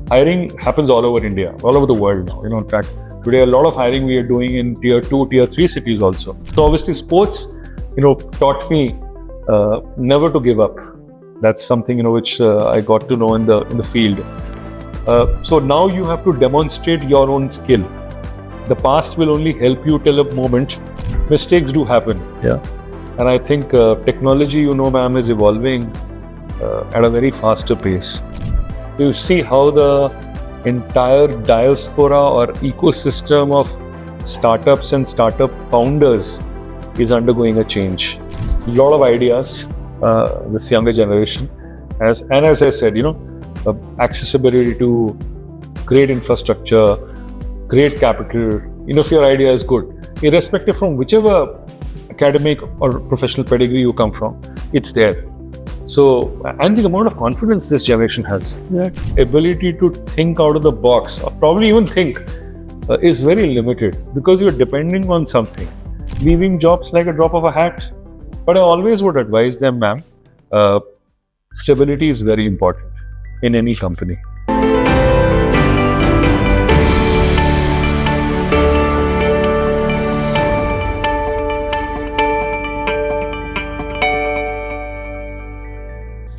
hiring happens all over India, all over the world now. In fact, today a lot of hiring we are doing in tier 2, tier 3 cities also. So obviously sports, taught me never to give up. That's something, which I got to know in the field. So now you have to demonstrate your own skill. The past will only help you till a moment. Mistakes do happen. Yeah. And I think technology, ma'am, is evolving at a very faster pace. So you see how the entire diaspora or ecosystem of startups and startup founders is undergoing a change. A lot of ideas, this younger generation has, and as I said, accessibility to great infrastructure, great capital. If your idea is good, irrespective from whichever academic or professional pedigree you come from, it's there. So, and the amount of confidence this generation has, ability to think out of the box, or probably even think, is very limited because you're depending on something. Leaving jobs like a drop of a hat. But I always would advise them, ma'am, stability is very important in any company.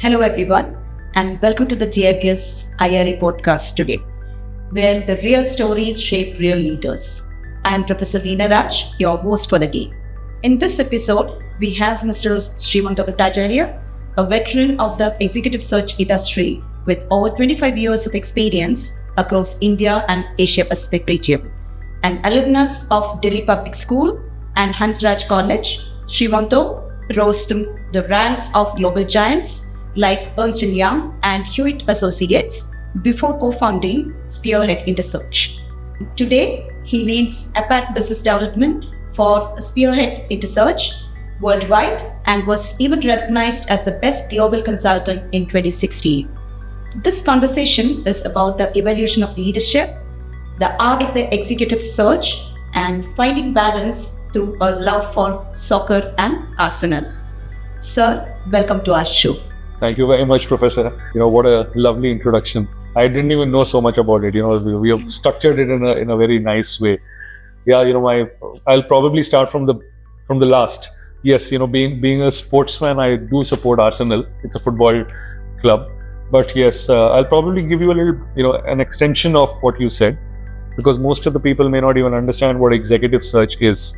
Hello everyone, and welcome to the GIBS IRE podcast today, where the real stories shape real leaders. I am Professor Veena Raj, your host for the day. In this episode, we have Mr. Srimanto Bhattacharya, a veteran of the executive search industry with over 25 years of experience across India and Asia Pacific region. An alumnus of Delhi Public School and Hansraj College, Srimanto rose to the ranks of global giants like Ernst and Hewitt Associates before co-founding Spearhead InterSearch. Today, he leads APAC Business Development for Spearhead InterSearch Worldwide and was even recognized as the best global consultant in 2016. This conversation is about the evolution of leadership, the art of the executive search, and finding balance through a love for soccer and Arsenal. Sir, welcome to our show. Thank you very much, Professor. What a lovely introduction. I didn't even know so much about it. We have structured it in a very nice way. Yeah, I'll probably start from the last. Yes, being a sportsman, I do support Arsenal. It's a football club. But yes, I'll probably give you a little, an extension of what you said, because most of the people may not even understand what executive search is,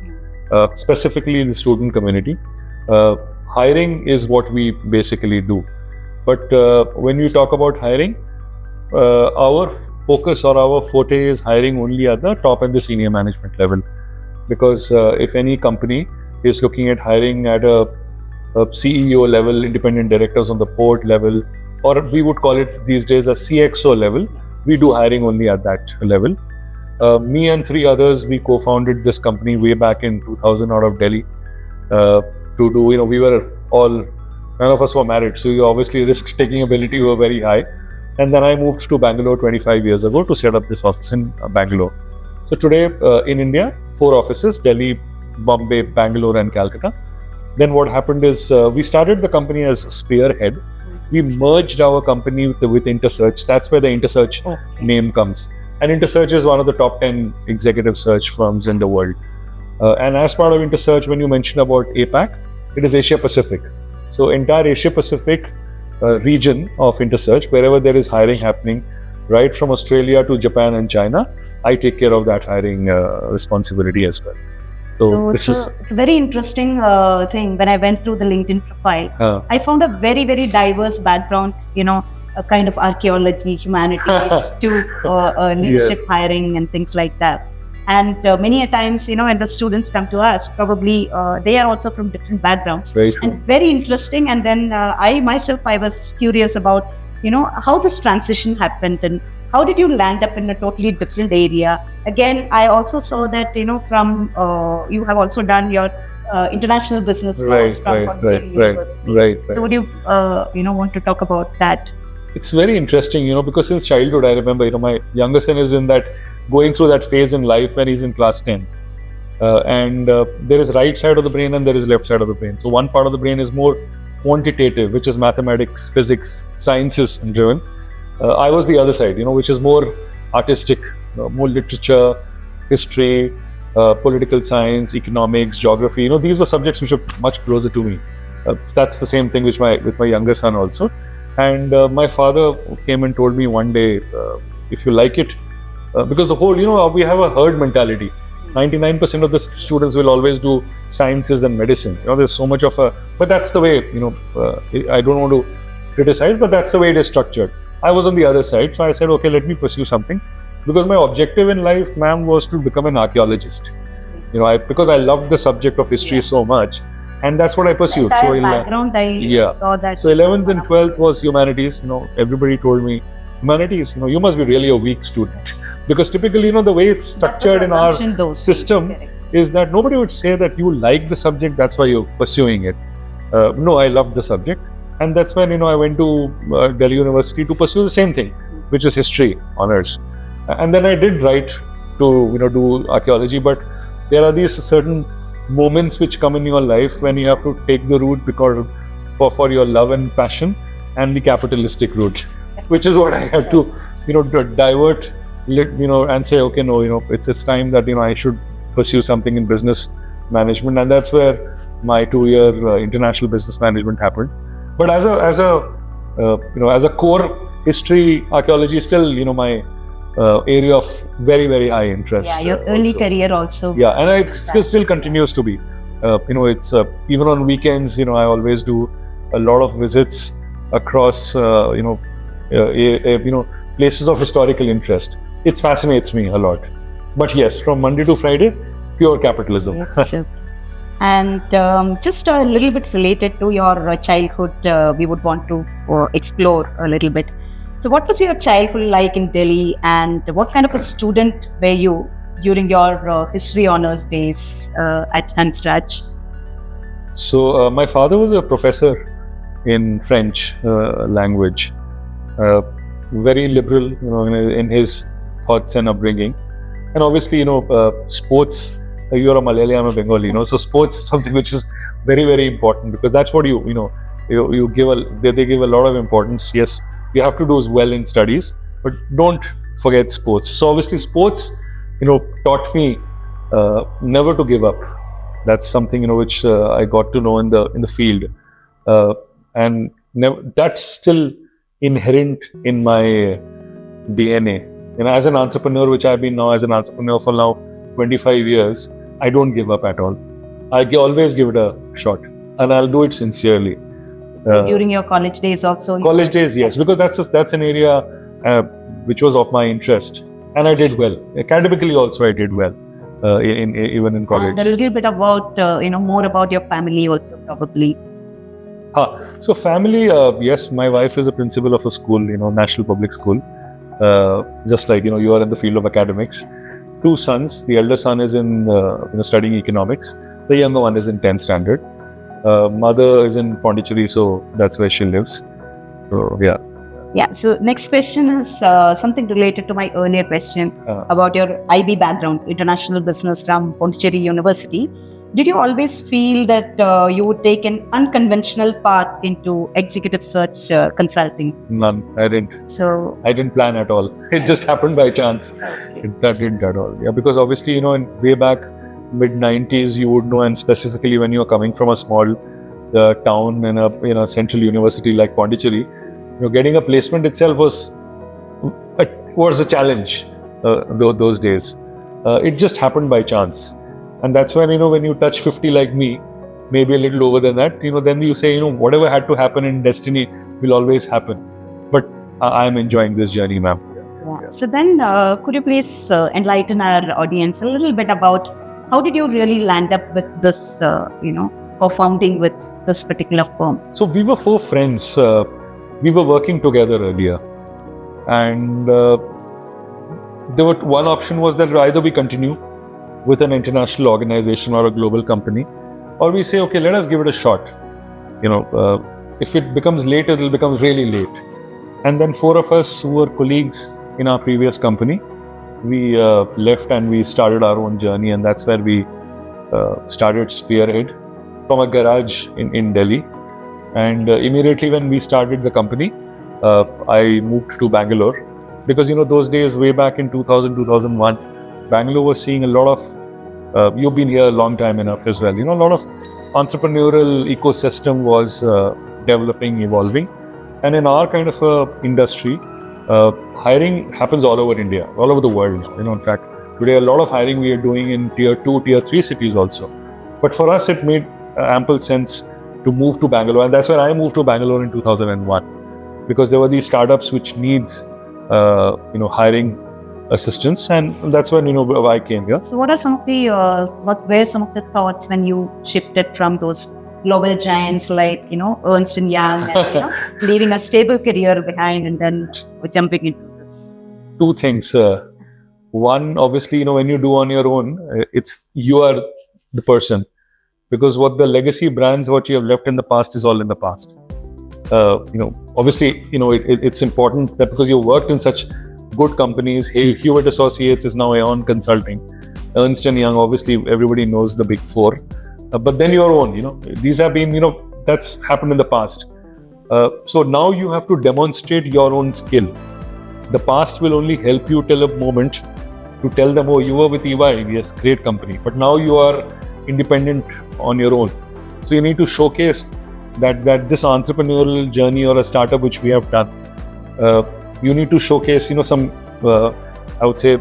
specifically in the student community. Hiring is what we basically do. But when you talk about hiring, our focus or our forte is hiring only at the top and the senior management level. Because if any company is looking at hiring at a CEO level, independent directors on the board level, or we would call it these days a CXO-level, we do hiring only at that level. Me and 3 others, we co-founded this company way back in 2000 out of Delhi. To do, we were all, none of us were married, so obviously risk-taking ability were very high. And then I moved to Bangalore 25 years ago to set up this office in Bangalore. So today in India, 4 offices, Delhi, Bombay, Bangalore and Calcutta. Then what happened is we started the company as Spearhead. We merged our company with InterSearch. That's where the InterSearch name comes. And InterSearch is one of the top 10 executive search firms in the world. And as part of InterSearch, when you mentioned about APAC, it is Asia Pacific. So entire Asia Pacific region of InterSearch, wherever there is hiring happening, right from Australia to Japan and China, I take care of that hiring responsibility as well. So it's a very interesting thing. When I went through the LinkedIn profile, I found a very, very diverse background, a kind of archaeology, humanities to leadership hiring and things like that. And many a times, when the students come to us, probably they are also from different backgrounds. And very interesting. And then I was curious about, how this transition happened and how did you land up in a totally different area? Again, I also saw that, from you have also done your international business course from University. Right. So would you, want to talk about that? It's very interesting, because since childhood, I remember, my younger son is going through that phase in life when he's in class 10. And there is right side of the brain and there is left side of the brain. So one part of the brain is more quantitative, which is mathematics, physics, sciences driven. I was the other side, which is more artistic, more literature, history, political science, economics, geography. These were subjects which were much closer to me. That's the same thing with my younger son also. And my father came and told me one day, if you like it, because the whole, we have a herd mentality. 99% of the students will always do sciences and medicine. There's so much of but that's the way, I don't want to criticize, but that's the way it is structured. I was on the other side, so I said, okay, let me pursue something. Because my objective in life, ma'am, was to become an archaeologist. Because I loved the subject of history so much, and that's what I pursued. So background, I saw that. So 11th and 12th was humanities. Everybody told me, humanities, you must be really a weak student. Because typically, the way it's structured in our system is that nobody would say that you like the subject, that's why you're pursuing it. No, I loved the subject. And that's when, I went to Delhi University to pursue the same thing, which is history honors. And then I did write to, do archaeology, but there are these certain moments which come in your life when you have to take the route because for your love and passion, and the capitalistic route, which is what I had to, divert, and say, okay, no, it's time that, I should pursue something in business management. And that's where my 2-year international business management happened. But as a core, history, archaeology is still, my area of very, very high interest. Yeah, your early career also. Yeah, and it still continues to be. It's even on weekends, I always do a lot of visits across, places of historical interest. It fascinates me a lot. But yes, from Monday to Friday, pure capitalism. Yes, and just a little bit related to your childhood, we would want to explore a little bit. So what was your childhood like in Delhi, and what kind of a student were you during your history honors days at Ernst? So my father was a professor in French language, very liberal, in his thoughts and upbringing. And obviously, sports, you're a Malayali, I'm a Bengali, so sports is something which is very, very important, because that's what you give they give a lot of importance. Yes, you have to do well in studies, but don't forget sports. So obviously sports, taught me never to give up. That's something, which I got to know in the field. And that's still inherent in my DNA. As an entrepreneur, which I've been now as an entrepreneur for now 25 years, I don't give up at all. I always give it a shot, and I'll do it sincerely. So during your college days also? College days, yes, because that's an area which was of my interest, and I did well. Academically also I did well, even in college. And a little bit about, more about your family also probably. So family, yes, my wife is a principal of a school, National Public School. Just like, you are in the field of academics. 2 sons, the elder son is in, studying economics. The younger one is in 10th standard. Mother is in Pondicherry, so that's where she lives. So, yeah. Yeah, so next question is something related to my earlier question about your IB background, International Business from Pondicherry University. Did you always feel that you would take an unconventional path into executive search consulting? None, I didn't. So I didn't plan at all. It just happened by chance. That didn't at all. Yeah, because obviously, in way back mid-90s, you would know, and specifically when you're coming from a small town in a central university like Pondicherry, getting a placement itself was a challenge those days. It just happened by chance. And that's when, when you touch 50 like me, maybe a little over than that, then you say, whatever had to happen in destiny will always happen. But I'm enjoying this journey, ma'am. Yeah. So then, could you please enlighten our audience a little bit about how did you really land up with this, co-founding with this particular firm? So we were 4 friends. We were working together earlier. And one option was that either we continue with an international organization or a global company, or we say, okay, let us give it a shot. If it becomes late, it will become really late. And then 4 of us who were colleagues in our previous company, we left and we started our own journey, and that's where we started Spearhead from a garage in Delhi. And immediately when we started the company, I moved to Bangalore because, those days way back in 2000, 2001, Bangalore was seeing a lot of, you've been here a long time enough as well, a lot of entrepreneurial ecosystem was developing, evolving. And in our kind of industry, hiring happens all over India, all over the world. In fact, today a lot of hiring we are doing in tier 2, tier 3 cities also. But for us, it made ample sense to move to Bangalore. And that's when I moved to Bangalore in 2001, because there were these startups which needs, hiring assistance. And that's when, I came here. So what are some of the, what were some of the thoughts when you shifted from those global giants like, Ernst and Young, and, leaving a stable career behind and then jumping into this? Two things. One, obviously, when you do on your own, you are the person, because what the legacy brands, what you have left in the past is all in the past. Obviously, it's important that because you worked in such good companies, Hewitt Associates is now Aon Consulting, Ernst and Young, obviously everybody knows the big four. But then your own, these have been, that's happened in the past. So now you have to demonstrate your own skill. The past will only help you till a moment to tell them, oh, you were with EY, yes, great company. But now you are independent on your own. So you need to showcase that this entrepreneurial journey or a startup which we have done. You need to showcase, some, I would say,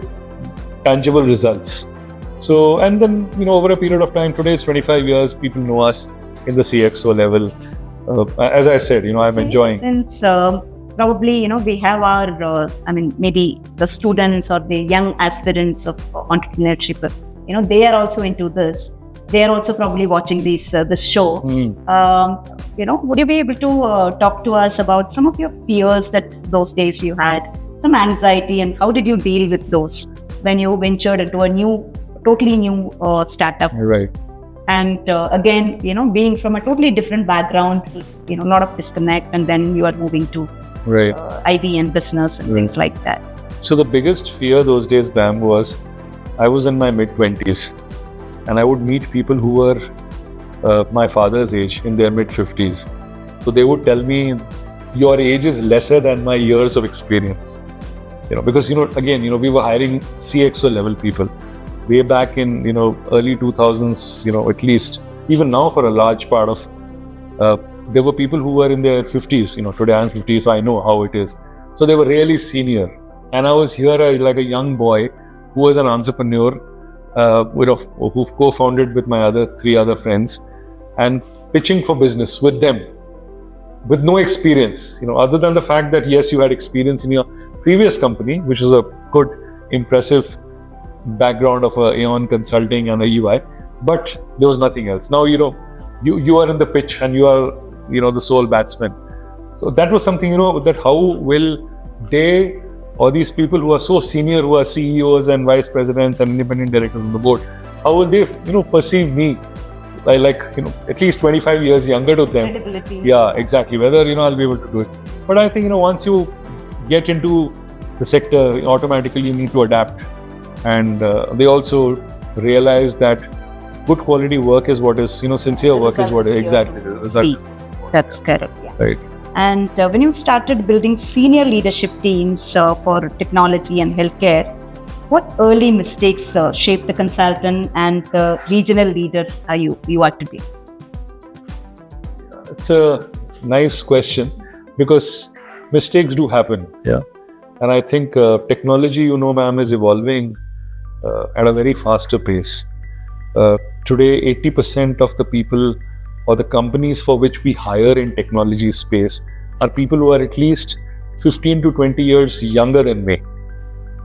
tangible results. So, and then, over a period of time, today it's 25 years, people know us in the CXO level. As I said, I'm enjoying. Since probably, we have our, maybe the students or the young aspirants of entrepreneurship, they are also into this. They are also probably watching this show. Would you be able to talk to us about some of your fears that those days you had, some anxiety, and how did you deal with those when you ventured into a totally new startup? Right. And again, being from a totally different background, a lot of disconnect, and then you are moving to IB and business and things like that. So the biggest fear those days, Bam, was I was in my mid-20s and I would meet people who were my father's age, in their mid-50s. So they would tell me, your age is lesser than my years of experience. Because, again, we were hiring CXO-level people. Way back in, early 2000s, at least, even now for a large part of, there were people who were in their 50s, today I'm 50, so I know how it is. So they were really senior. And I was here like a young boy who was an entrepreneur, who co-founded with my three other friends and pitching for business with them, with no experience, other than the fact that, yes, you had experience in your previous company, which is a good, impressive background of a Aon Consulting and a EY, but there was nothing else. Now, you are in the pitch and you are, the sole batsman. So that was something, that how will they, or these people who are so senior, who are CEOs and vice presidents and independent directors on the board, how will they, perceive me like, at least 25 years younger to them? Credibility. Yeah, exactly. Whether, I'll be able to do it. But I think, once you get into the sector, automatically you need to adapt. And they also realize that good quality work is what is, sincere work is what is exactly. That's correct. Yeah. Right. And when you started building senior leadership teams for technology and healthcare, what early mistakes shaped the consultant and the regional leader you are today? It's a nice question, because mistakes do happen. Yeah. And I think technology, ma'am, is evolving at a very faster pace. Today, 80% of the people or the companies for which we hire in technology space are people who are at least 15 to 20 years younger than me.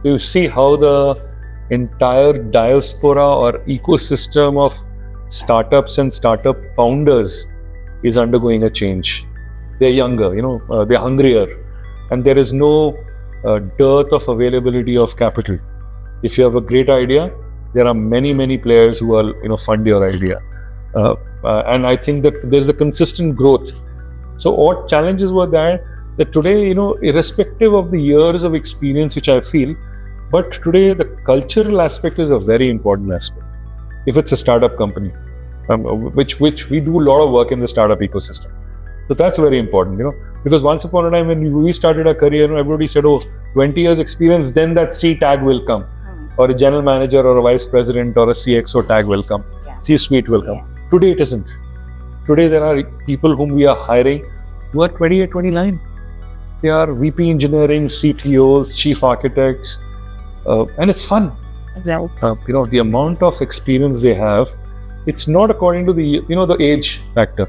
So you see how the entire diaspora or ecosystem of startups and startup founders is undergoing a change. They're younger, they're hungrier, and there is no dearth of availability of capital. If you have a great idea, there are many, many players who will, fund your idea. And I think that there's a consistent growth. So what challenges were there? That today, irrespective of the years of experience, which I feel, but today the cultural aspect is a very important aspect. If it's a startup company, which we do a lot of work in the startup ecosystem. So that's very important, because once upon a time when we started our career, everybody said, 20 years experience, then that C tag will come, or a general manager or a vice president or a CXO tag will come, C-suite will come. Today it isn't. Today there are people whom we are hiring who are 28, 29. They are VP engineering, CTOs, chief architects, and it's fun. The amount of experience they have, it's not according to the age factor.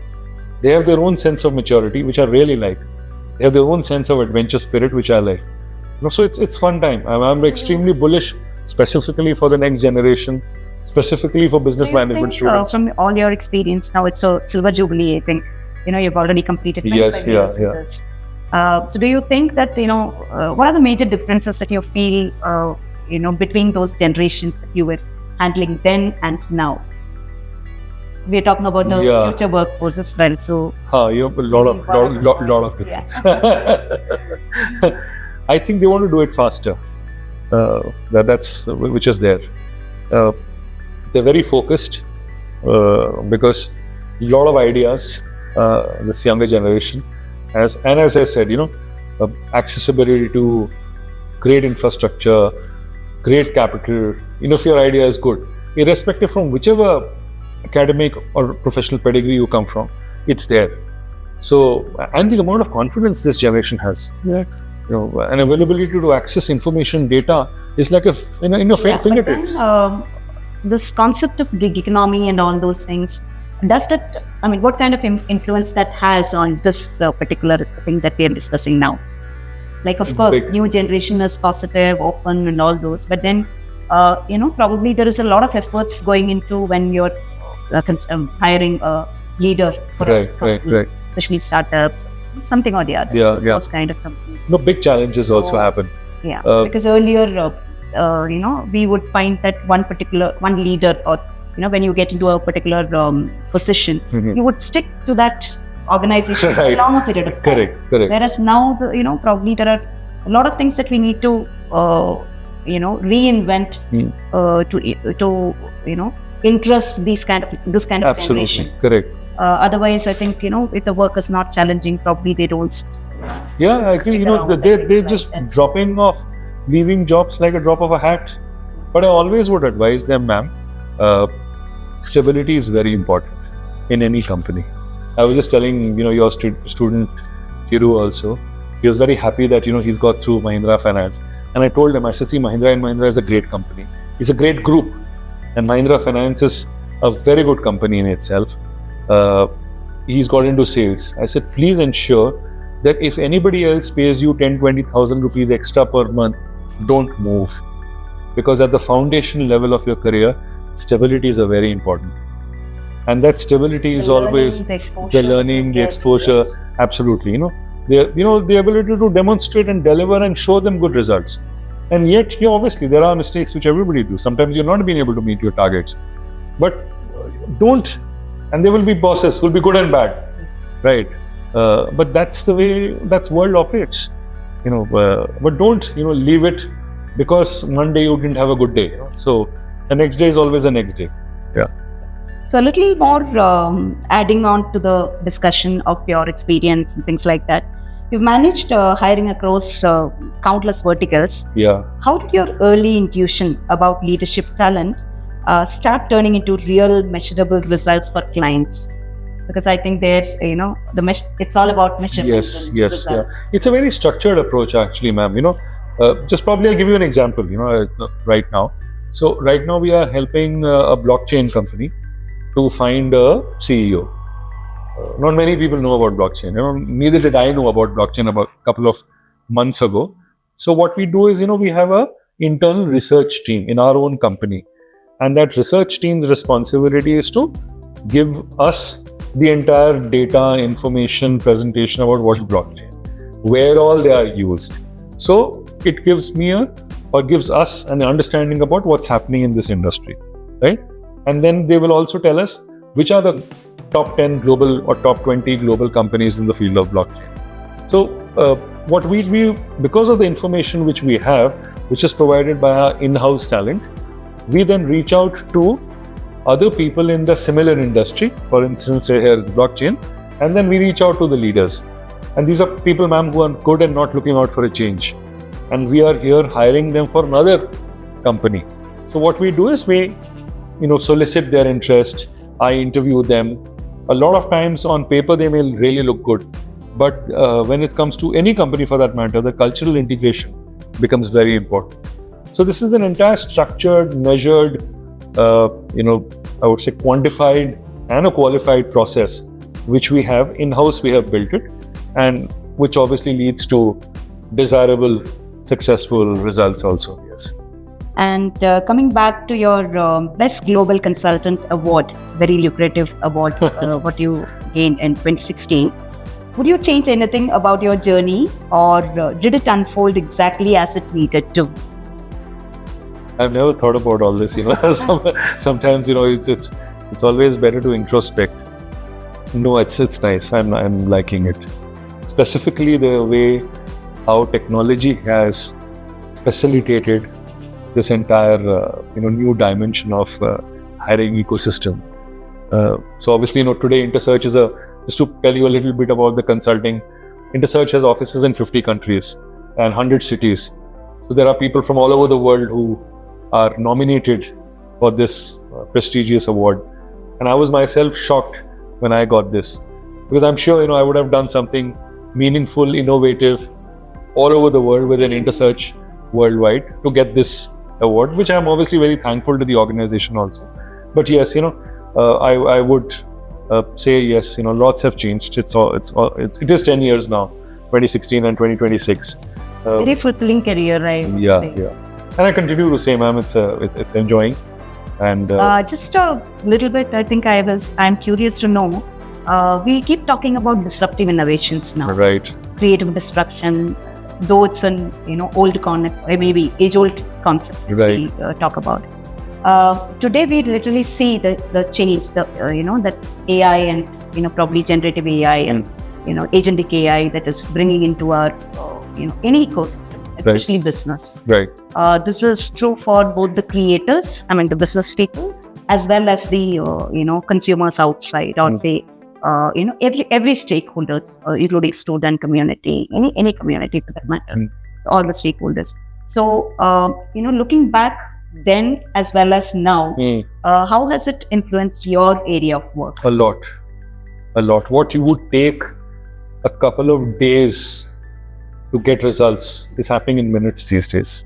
They have their own sense of maturity, which I really like. They have their own sense of adventure spirit, which I like. So it's fun time. I'm extremely bullish, specifically for the next generation, specifically for business management students. From all your experience, now it's a silver jubilee. I think you've already completed. Yes, years with this. So do you think that what are the major differences that you feel between those generations that you were handling then and now? We're talking about the future workforce as well. So you have a lot of difference. I think they want to do it faster. That's which is there. They're very focused because a lot of ideas this younger generation has, and as I said, accessibility to great infrastructure, great capital. If your idea is good, irrespective from whichever academic or professional pedigree you come from, it's there. So, and the amount of confidence this generation has. Yes. And availability to access information, data is like in your fingertips. This concept of gig economy and all those things, what kind of influence that has on this particular thing that we are discussing now? Like, of course, new generation is positive, open, and all those. But then, probably there is a lot of efforts going into when you're hiring a leader for a company, especially startups, something or the other. Those kind of companies. Big challenges also happen. Yeah, because earlier, we would find that one leader, or when you get into a particular position, you would stick to that organization for a longer period of time. Correct. Whereas now, probably there are a lot of things that we need to, reinvent to interest this kind of generation. Correct. Otherwise, I think if the work is not challenging, probably they don't. Yeah, I think they're just dropping off, leaving jobs like a drop of a hat. But I always would advise them, ma'am, stability is very important in any company. I was just telling your student Chiru also. He was very happy that he's got through Mahindra Finance, and I told him, I said, see, Mahindra & Mahindra is a great company. It's a great group, and Mahindra Finance is a very good company in itself. He's got into sales. I said, please ensure that if anybody else pays you 10,000-20,000 rupees extra per month, don't move, because at the foundation level of your career, stability is very important. And that stability is always the learning, the exposure. Yes. Absolutely, the ability to demonstrate and deliver and show them good results. And yet, obviously, there are mistakes which everybody do. Sometimes you're not being able to meet your targets, but don't. And there will be bosses, will be good and bad, right? But that's the way that's world operates, But don't, leave it because one day you didn't have a good day. So the next day is always the next day. Yeah. So a little more adding on to the discussion of your experience and things like that. You've managed hiring across countless verticals. Yeah. How did your early intuition about leadership talent start turning into real measurable results for clients? Because I think it's all about measurement. Yes. Yeah. It's a very structured approach, actually, ma'am. Just probably I'll give you an example. Right now. So right now we are helping a blockchain company to find a CEO. Not many people know about blockchain. Neither did I know about blockchain about a couple of months ago. So what we do is, we have a internal research team in our own company, and that research team's responsibility is to give us the entire data, information, presentation about what's blockchain, where all they are used. So it gives gives us an understanding about what's happening in this industry, right? And then they will also tell us which are the top 10 global or top 20 global companies in the field of blockchain. So what we because of the information which we have, which is provided by our in-house talent, we then reach out to other people in the similar industry. For instance, say here it's blockchain, And then we reach out to the leaders. And these are people, ma'am, who are good and not looking out for a change. And we are here hiring them for another company. So what we do is we, solicit their interest. I interview them. A lot of times on paper, they may really look good. But when it comes to any company for that matter, the cultural integration becomes very important. So this is an entire structured, measured, I would say quantified and a qualified process, which we have in-house, we have built it, and which obviously leads to desirable, successful results also, yes. And coming back to your Best Global Consultant Award, very lucrative award, what you gained in 2016. Would you change anything about your journey, or did it unfold exactly as it needed to? I've never thought about all this, Sometimes, it's always better to introspect. No, it's nice. I'm liking it. Specifically, the way how technology has facilitated this entire, new dimension of hiring ecosystem. So obviously, today InterSearch is just to tell you a little bit about the consulting. InterSearch has offices in 50 countries and 100 cities. So there are people from all over the world who are nominated for this prestigious award. And I was myself shocked when I got this, because I'm sure, I would have done something meaningful, innovative all over the world within InterSearch Worldwide to get this award, which I'm obviously very thankful to the organization also. But yes, I would say yes, lots have changed. It is 10 years now, 2016 and 2026. Very fulfilling career, right? Yeah. And I continue to say, ma'am, it's enjoying. And just a little bit, I think I'm curious to know. We keep talking about disruptive innovations now. Right. Creative disruption, though it's an old concept, maybe age-old concept right. We talk about. Today we literally see the change, that AI and probably generative AI and agentic AI that is bringing into our any ecosystem, especially right. business. Right. This is true for both the creators, the business people, as well as the consumers outside, or say every stakeholders, including student community, any community for that matter, so all the stakeholders. So looking back then as well as now, how has it influenced your area of work? A lot. What you would take a couple of days to get results is happening in minutes these days.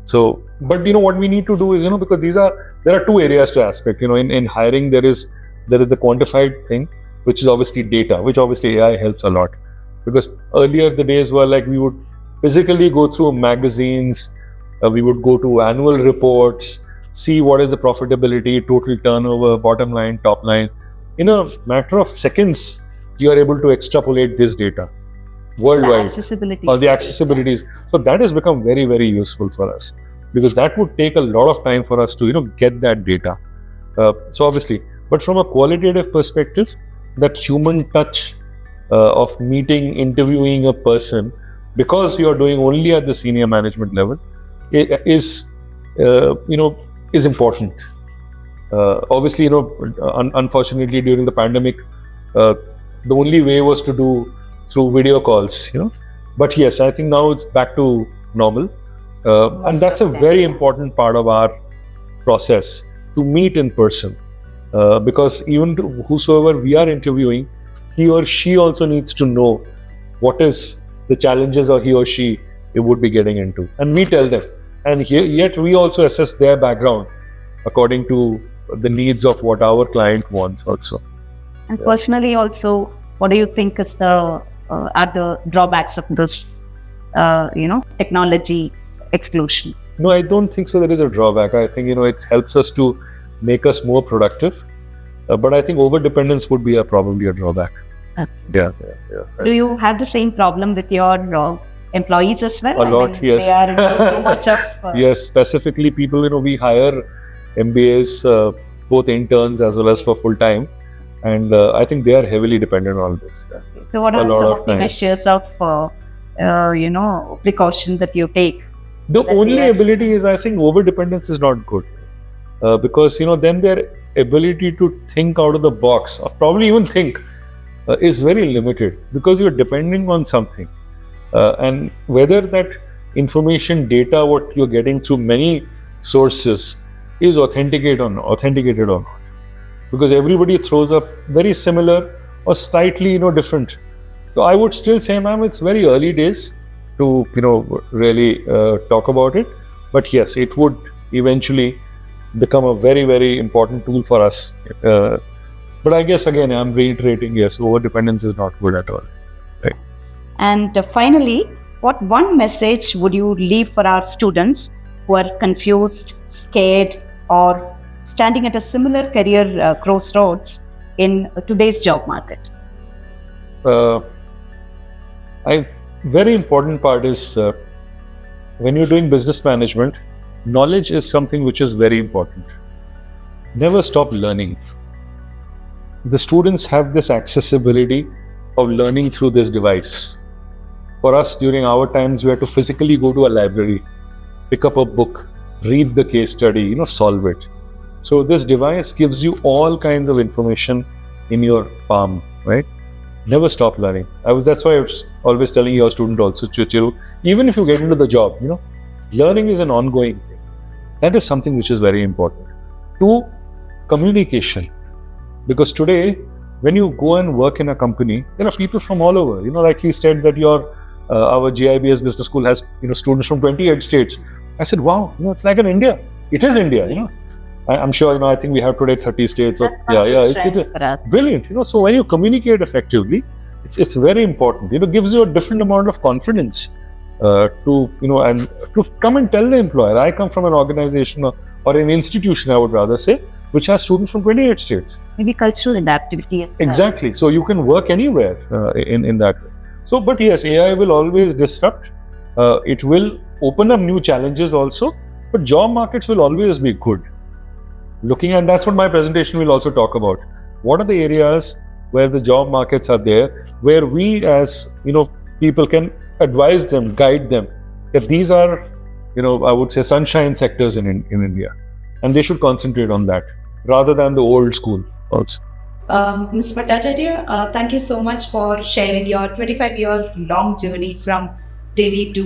So, but what we need to do is, because there are two areas to aspect. In hiring, there is the quantified thing, which is obviously data, which obviously AI helps a lot. Because earlier the days were like we would physically go through magazines, we would go to annual reports, see what is the profitability, total turnover, bottom line, top line. In a matter of seconds, you are able to extrapolate this data worldwide. The accessibilities. So that has become very, very useful for us, because that would take a lot of time for us to, get that data. So obviously, but from a qualitative perspective, that human touch of meeting, interviewing a person, because you are doing only at the senior management level, is important. Obviously, unfortunately during the pandemic, the only way was to do through video calls, But yes, I think now it's back to normal. And that's a very important part of our process, to meet in person. Because even whosoever we are interviewing, he or she also needs to know what is the challenges or he or she would be getting into. And we tell them. And yet we also assess their background according to the needs of what our client wants also. And personally also, what do you think is are the drawbacks of this, technology exclusion? No, I don't think so. There is a drawback. I think, it helps us to make us more productive. But I think overdependence would be probably a drawback. Yeah. Do you have the same problem with your employees as well? A lot, yes. They are into too much of... Yes, specifically people, we hire MBAs, both interns as well as for full time. And I think they are heavily dependent on this. Yeah. So what are some of the measures of, precaution that you take? The only ability is, I think, overdependence is not good. Because, then their ability to think out of the box, or probably even think, is very limited because you're depending on something. And whether that information, data, what you're getting through many sources is authenticated or not. Because everybody throws up very similar or slightly, different. So I would still say, ma'am, it's very early days to, really talk about it. But yes, it would eventually become a very, very important tool for us. But I guess, again, I'm reiterating, yes, overdependence is not good at all. Right. And finally, what one message would you leave for our students who are confused, scared, or standing at a similar career crossroads in today's job market? Very important part is when you're doing business management, knowledge is something which is very important. Never stop learning. The students have this accessibility of learning through this device. For us, during our times, we had to physically go to a library, pick up a book, read the case study, solve it. So this device gives you all kinds of information in your palm, right? Never stop learning. That's why I was always telling your student also, Chiru, even if you get into the job, learning is an ongoing thing. That is something which is very important. 2, communication. Because today, when you go and work in a company, there are people from all over. Like he said that our GIBS Business School has students from 28 states. I said, wow, it's like an India. It is India, I'm sure, I think we have today 30 states. That's it is brilliant. So when you communicate effectively, it's very important. It gives you a different amount of confidence to come and tell the employer. I come from an organization or an institution, I would rather say, which has students from 28 states. Maybe cultural adaptability is exactly. So you can work anywhere in that way. So, but yes, AI will always disrupt. It will open up new challenges also, but job markets will always be good. That's what my presentation will also talk about. What are the areas where the job markets are there, where we as, people can advise them, guide them, that these are, I would say sunshine sectors in India. And they should concentrate on that rather than the old school also. Ms. Bhattacharya, thank you so much for sharing your 25-year long journey from Delhi to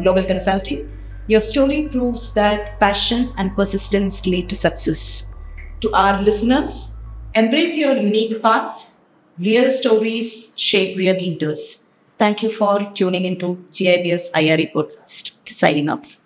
global consulting. Your story proves that passion and persistence lead to success. To our listeners, embrace your unique path. Real stories shape real leaders. Thank you for tuning into GIBS IRE podcast. Signing off.